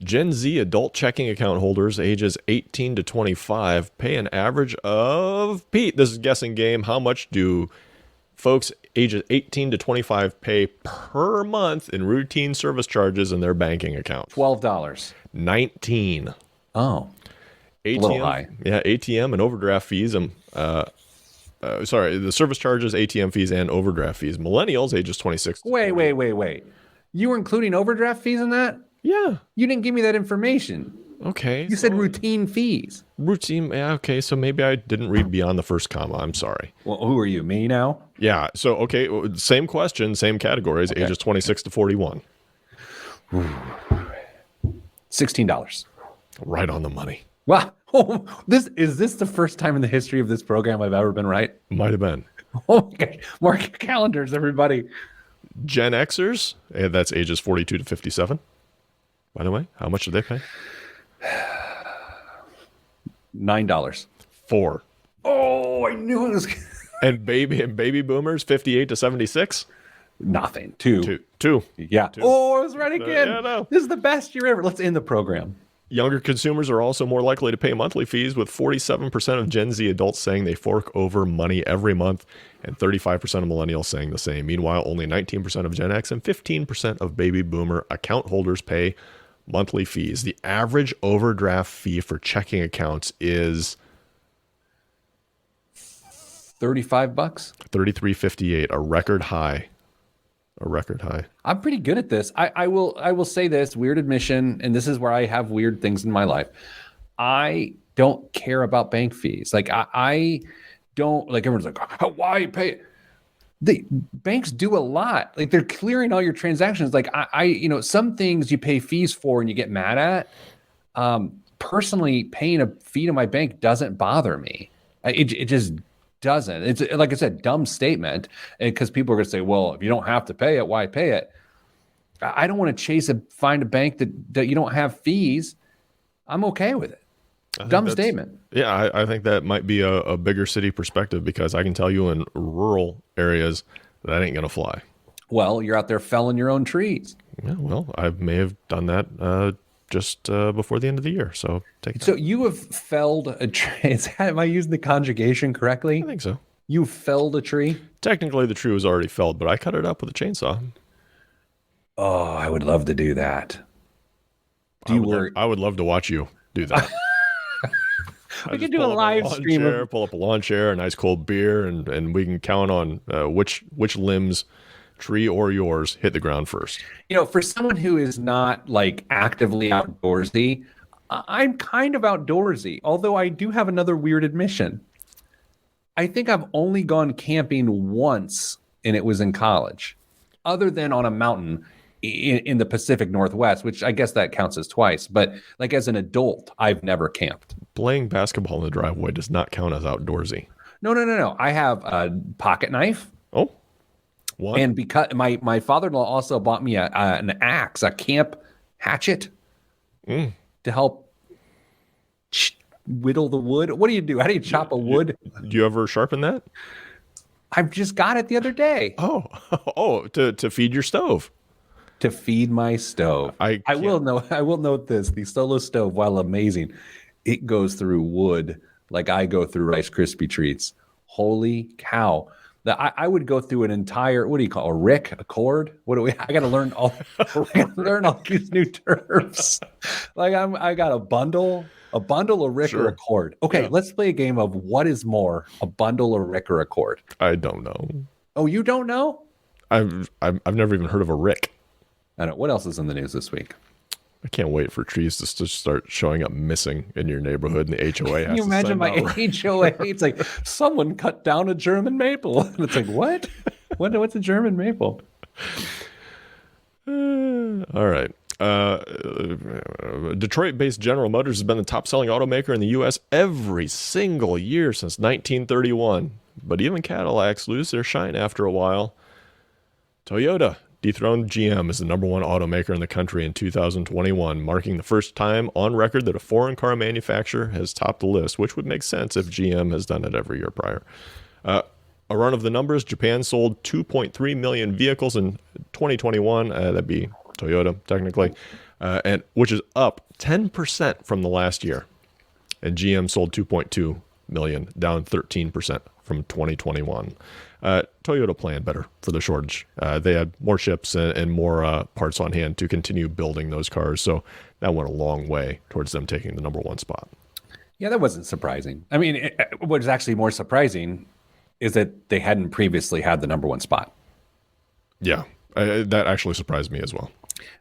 Gen Z adult checking account holders ages 18 to 25 pay an average of, Pete, this is a guessing game. How much do folks ages 18 to 25 pay per month in routine service charges in their banking account?
$12.
19.
Oh,
ATM,
a little high.
Yeah, ATM and overdraft fees. The service charges, ATM fees, and overdraft fees. Millennials, ages 26.
Wait. You were including overdraft fees in that?
Yeah.
You didn't give me that information.
Okay.
You said routine fees.
Routine. Yeah, okay. So maybe I didn't read beyond the first comma. I'm sorry.
Well, who are you? Me now?
Yeah. So, okay. Same question, same categories,
Okay.
ages 26 to 41.
$16.
Right on the money.
Wow. Is this the first time in the history of this program I've ever been right?
Might have been.
Oh my God. Mark your calendars, everybody.
Gen Xers, that's ages 42 to 57. By the way, how much did they pay?
$9.
4.
Oh, I knew it was
And baby boomers, 58 to 76.
nothing. Two.
2.
Yeah. Oh, I was right again.
Yeah, no.
This is the best year ever. Let's end the program.
Younger consumers are also more likely to pay monthly fees, with 47% of Gen Z adults saying they fork over money every month, and 35% of millennials saying the same. Meanwhile, only 19% of Gen X and 15% of baby boomer account holders pay monthly fees. The average overdraft fee for checking accounts is
$35.
$33.58, a record high.
I'm pretty good at this. I will say this, weird admission, and this is where I have weird things in my life. I don't care about bank fees. Like I don't, like, everyone's like, why pay? The banks do a lot. Like, they're clearing all your transactions. Like some things you pay fees for and you get mad at. Personally, paying a fee to my bank doesn't bother me. It just doesn't. It's, like I said, dumb statement, because people are going to say, well, if you don't have to pay it, why pay it? I don't want to find a bank that you don't have fees. I'm okay with it. Dumb statement.
Yeah, I think that might be a bigger city perspective, because I can tell you in rural areas that ain't going to fly.
Well, you're out there felling your own trees.
Yeah, well, I may have done that just before the end of the year. So take it.
So you have felled a tree. Am I using the conjugation correctly?
I think so.
You felled a tree?
Technically, the tree was already felled, but I cut it up with a chainsaw.
Oh, I would love to do that.
I would love to watch you do that.
We could do a live stream.
Pull up a lawn chair, a nice cold beer, and we can count on which limbs, tree or yours, hit the ground first.
For someone who is not like actively outdoorsy, I'm kind of outdoorsy, although I do have another weird admission. I think I've only gone camping once, and it was in college, other than on a mountain in the Pacific Northwest, which I guess that counts as twice. But like as an adult, I've never camped.
Playing basketball in the driveway does not count as outdoorsy.
No. I have a pocket knife.
Oh, what?
And because my father-in-law also bought me an axe, a camp hatchet, to help whittle the wood. What do you do? How do you chop a wood?
Do you ever sharpen that?
I've just got it the other day.
Oh, to feed your stove.
To feed my stove. I will note this: the Solo stove, while amazing, it goes through wood like I go through Rice Krispie treats. Holy cow! I would go through an entire, what do you call a cord? I got to learn all these new terms. Like I got a bundle, a rick, or a cord. Okay, Let's play a game of what is more, a bundle, a rick, or a cord.
I don't know.
Oh, you don't know?
I've never even heard of a rick.
I don't know. What else is in the news this week?
I can't wait for trees to start showing up missing in your neighborhood, and the HOA has
Can you imagine my HOA? It's like, someone cut down a German maple. And it's like, what? What's a German maple?
All right. Detroit-based General Motors has been the top-selling automaker in the U.S. every single year since 1931. But even Cadillacs lose their shine after a while. Toyota dethroned GM as the number one automaker in the country in 2021, marking the first time on record that a foreign car manufacturer has topped the list, which would make sense if GM has done it every year prior. A run of the numbers: Japan sold 2.3 million vehicles in 2021. That'd be Toyota, technically, and which is up 10% from the last year. And GM sold 2.2 million, down 13% from 2021. Toyota planned better for the shortage. They had more ships and more parts on hand to continue building those cars. So that went a long way towards them taking the number one spot.
Yeah, that wasn't surprising. I mean, what is actually more surprising is that they hadn't previously had the number one spot.
Yeah, that actually surprised me as well.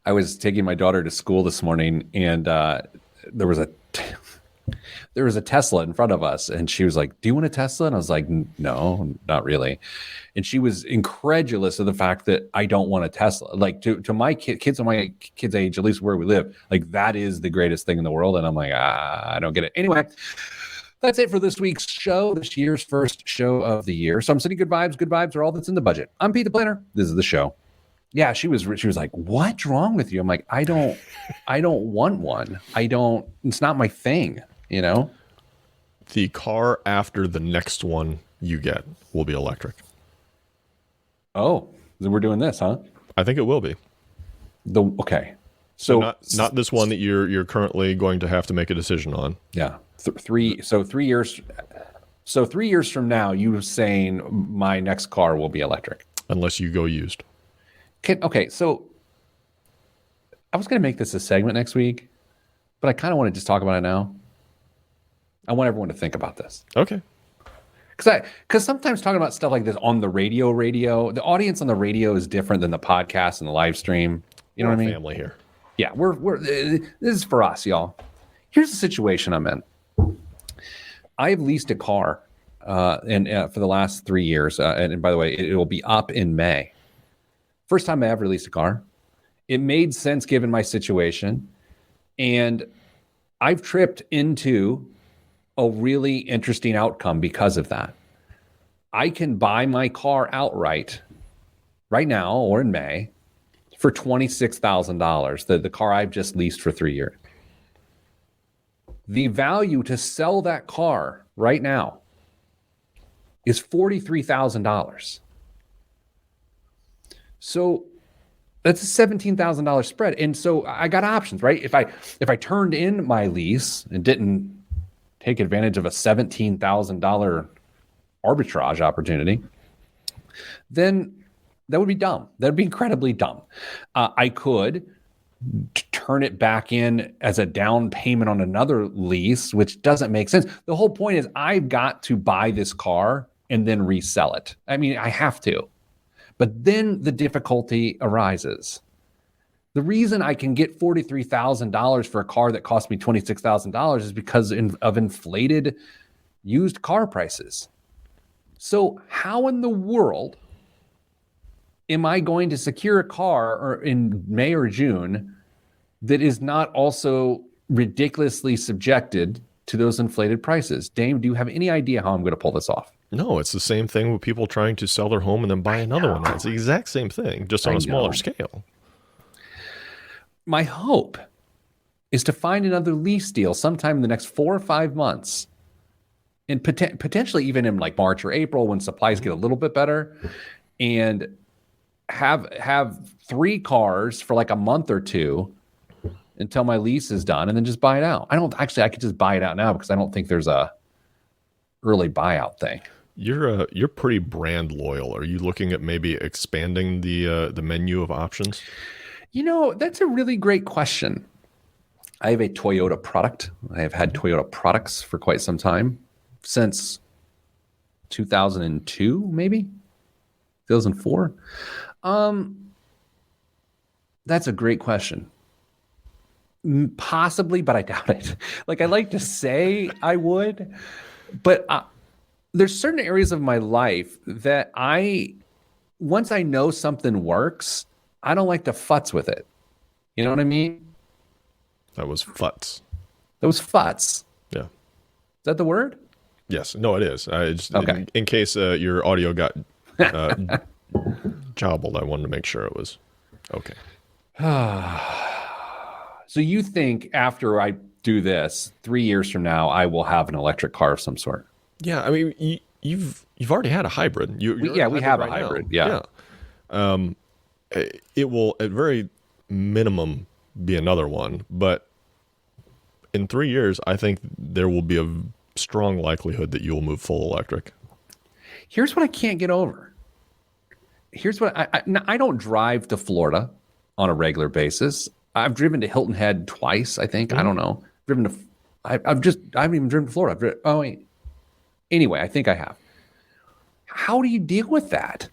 I was taking my daughter to school this morning, and there was a Tesla in front of us, and she was like, "Do you want a Tesla?" And I was like, "No, not really." And she was incredulous of the fact that I don't want a Tesla. Like to my kids, my kids' age, at least where we live, like that is the greatest thing in the world. And I'm like, I don't get it. Anyway, that's it for this week's show, this year's first show of the year. So I'm sending good vibes. Good vibes are all that's in the budget. I'm Pete the Planner. This is the show. Yeah, she was like, "What's wrong with you?" I'm like, I don't want one. It's not my thing, you know?
The car after the next one you get will be electric.
Oh, so we're doing this, huh?
I think it will be.
Okay. So
not this one that you're currently going to have to make a decision on.
Yeah. 3 years. So 3 years from now, you saying my next car will be electric.
Unless you go used.
Okay, so I was going to make this a segment next week, but I kind of want to just talk about it now. I want everyone to think about this.
Okay.
Because sometimes talking about stuff like this on the radio, the audience on the radio is different than the podcast and the live stream. You know what I mean?
Family here.
Yeah, this is for us, y'all. Here's the situation I'm in. I've leased a car, and for the last 3 years, and by the way, it will be up in May. First time I ever leased a car. It made sense given my situation, and I've tripped into a really interesting outcome because of that. I can buy my car outright right now or in May for $26,000, the car I've just leased for 3 years. The value to sell that car right now is $43,000. So that's a $17,000 spread. And so I got options, right? If I turned in my lease and didn't take advantage of a $17,000 arbitrage opportunity, then that would be dumb. That'd be incredibly dumb. I could turn it back in as a down payment on another lease, which doesn't make sense. The whole point is I've got to buy this car and then resell it. I mean, I have to. But then the difficulty arises. The reason I can get $43,000 for a car that cost me $26,000 is because of inflated used car prices. So how in the world am I going to secure a car in May or June that is not also ridiculously subjected to those inflated prices? Dame, do you have any idea how I'm going to pull this off?
No, it's the same thing with people trying to sell their home and then buy another one. It's the exact same thing, just on a smaller scale.
My hope is to find another lease deal sometime in the next 4 or 5 months, and potentially even in like March or April when supplies get a little bit better, and have 3 cars for like a month or 2 until my lease is done, and then just buy it out. I could just buy it out now because I don't think there's a early buyout thing.
You're pretty brand loyal. Are you looking at maybe expanding the menu of options?
You know, that's a really great question. I have a Toyota product. I have had Toyota products for quite some time, since 2002, maybe 2004. That's a great question. Possibly, but I doubt it. Like, I like to say I would, but there's certain areas of my life that once I know something works, I don't like to futz with it. You know what I mean?
That was futz.
That was futz.
Yeah.
Is that the word?
Yes. No, it is.
Okay.
In case your audio got jobbled, I wanted to make sure it was okay.
So you think after I do this, 3 years from now, I will have an electric car of some sort?
Yeah, I mean, you've already had a hybrid.
We have a hybrid. Yeah.
It will at very minimum be another one, but in 3 years, I think there will be a strong likelihood that you will move full electric.
Here's what I can't get over. Here's what I don't drive to Florida on a regular basis. I've driven to Hilton Head twice, I think. I don't know. I haven't even driven to Florida. Anyway, I think I have. How do you deal with that?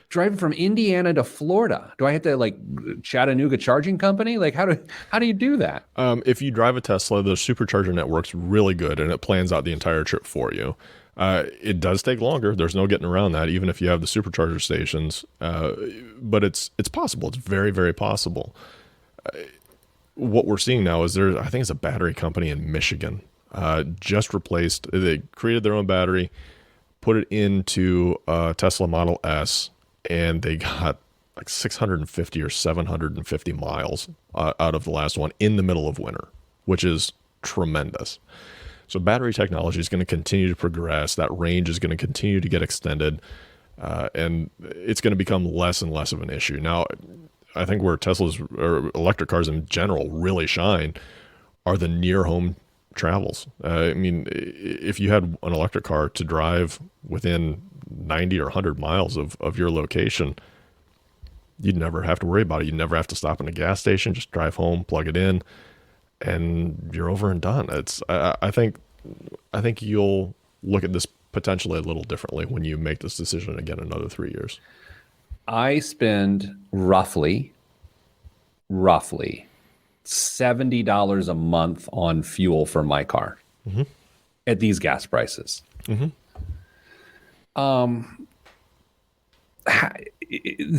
Driving from Indiana to Florida, do I have to like Chattanooga Charging Company? Like, how do you do that?
If you drive a Tesla, the supercharger network's really good, and it plans out the entire trip for you. It does take longer. There's no getting around that, even if you have the supercharger stations. But it's possible. It's very, very possible. What we're seeing now is I think it's a battery company in Michigan, just replaced. They created their own battery, put it into a Tesla Model S, and they got like 650 or 750 miles out of the last one in the middle of winter, which is tremendous. So battery technology is going to continue to progress. That range is going to continue to get extended, and it's going to become less and less of an issue. Now, I think where Teslas or electric cars in general really shine are the near home travels. I mean, if you had an electric car to drive within 90 or 100 miles of your location, you'd never have to worry about it. You'd never have to stop in a gas station, just drive home, plug it in, and you're over and done. I think you'll look at this potentially a little differently when you make this decision again in another 3 years.
I spend roughly $70 a month on fuel for my car at these gas prices.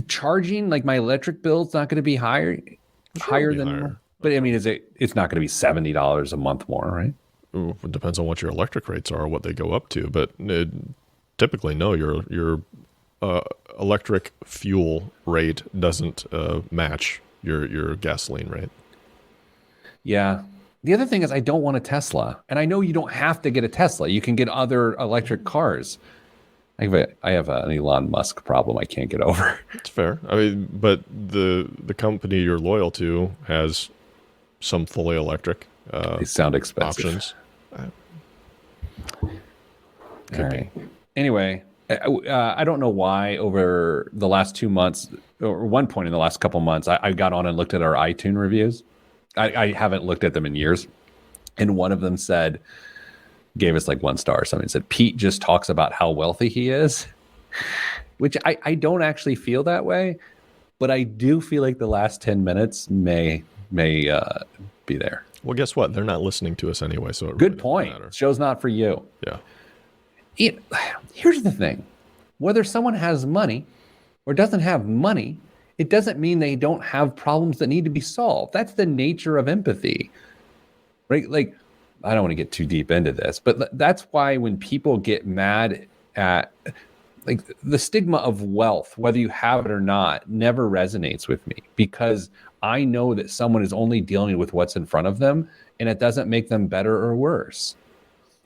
Charging, like my electric bill's not going to be higher than, but I mean, it's not going to be $70 a month more, right?
Ooh, it depends on what your electric rates are, what they go up to, but typically no, your electric fuel rate doesn't match your gasoline rate.
Yeah. The other thing is I don't want a Tesla. And I know you don't have to get a Tesla. You can get other electric cars. I have an Elon Musk problem I can't get over.
It's fair. I mean, but the company you're loyal to has some fully electric
They sound expensive.
options.
All right. Anyway, I don't know why over the last 2 months, or one point in the last couple months, I got on and looked at our iTunes reviews. I haven't looked at them in years. And one of them gave us like 1 star or something. It said, Pete just talks about how wealthy he is, which I don't actually feel that way. But I do feel like the last 10 minutes may be there.
Well, guess what? They're not listening to us anyway, so it
Good
really
point.
doesn't matter.
Show's not for you.
Yeah.
Here's the thing. Whether someone has money or doesn't have money, it doesn't mean they don't have problems that need to be solved. That's the nature of empathy, right? Like, I don't want to get too deep into this, but that's why when people get mad at, like, the stigma of wealth, whether you have it or not, never resonates with me, because I know that someone is only dealing with what's in front of them, and it doesn't make them better or worse.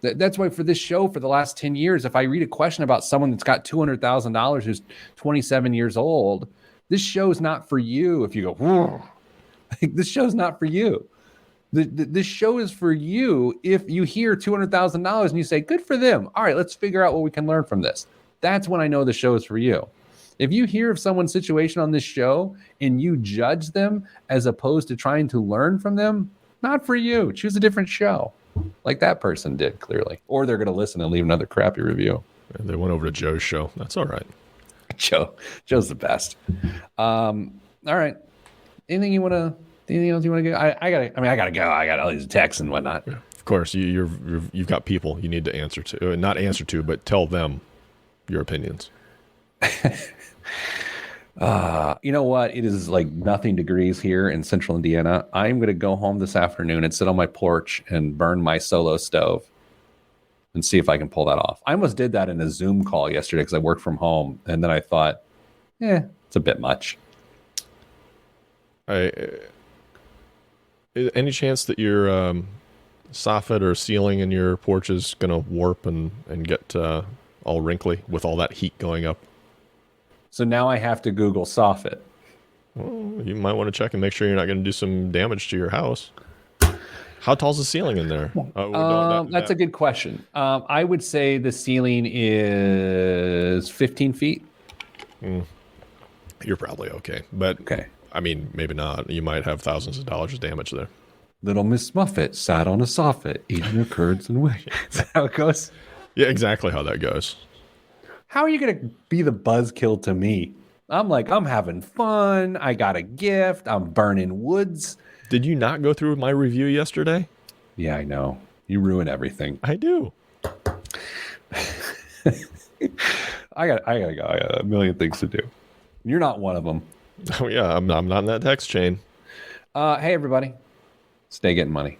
That's why for this show, for the last 10 years, if I read a question about someone that's got $200,000 who's 27 years old, this show's not for you. If you go, whoa, like, this show's not for you. This show is for you if you hear $200,000 and you say, good for them. All right, let's figure out what we can learn from this. That's when I know the show is for you. If you hear of someone's situation on this show and you judge them as opposed to trying to learn from them, not for you. Choose a different show, like that person did, clearly. Or they're going to listen and leave another crappy review.
And they went over to Joe's show. That's all right.
Joe's the best. All right. Anything else you want to go? I gotta go. I got all these texts and whatnot.
Of course, you've got people you need to answer to, not answer to, but tell them your opinions.
You know what? It is like nothing degrees here in central Indiana. I'm going to go home this afternoon and sit on my porch and burn my solo stove and see if I can pull that off. I almost did that in a Zoom call yesterday because I worked from home. And then I thought, it's a bit much.
Any chance that your soffit or ceiling in your porch is going to warp and get all wrinkly with all that heat going up?
So now I have to Google soffit.
Well, you might want to check and make sure you're not going to do some damage to your house. How tall's the ceiling in there?
That's a good question. I would say the ceiling is 15 feet.
You're probably okay. But,
okay.
I mean, maybe not. You might have thousands of dollars of damage there.
Little Miss Muffet sat on a soffit, eating her curds and whey. Is that how it goes?
Yeah, exactly how that goes.
How are you going to be the buzzkill to me? I'm having fun. I got a gift. I'm burning woods.
Did you not go through my review yesterday?
Yeah, I know. You ruin everything.
I do.
I gotta go. I got a million things to do. You're not one of them.
Oh, yeah. I'm not in that text chain.
Hey, everybody. Stay getting money.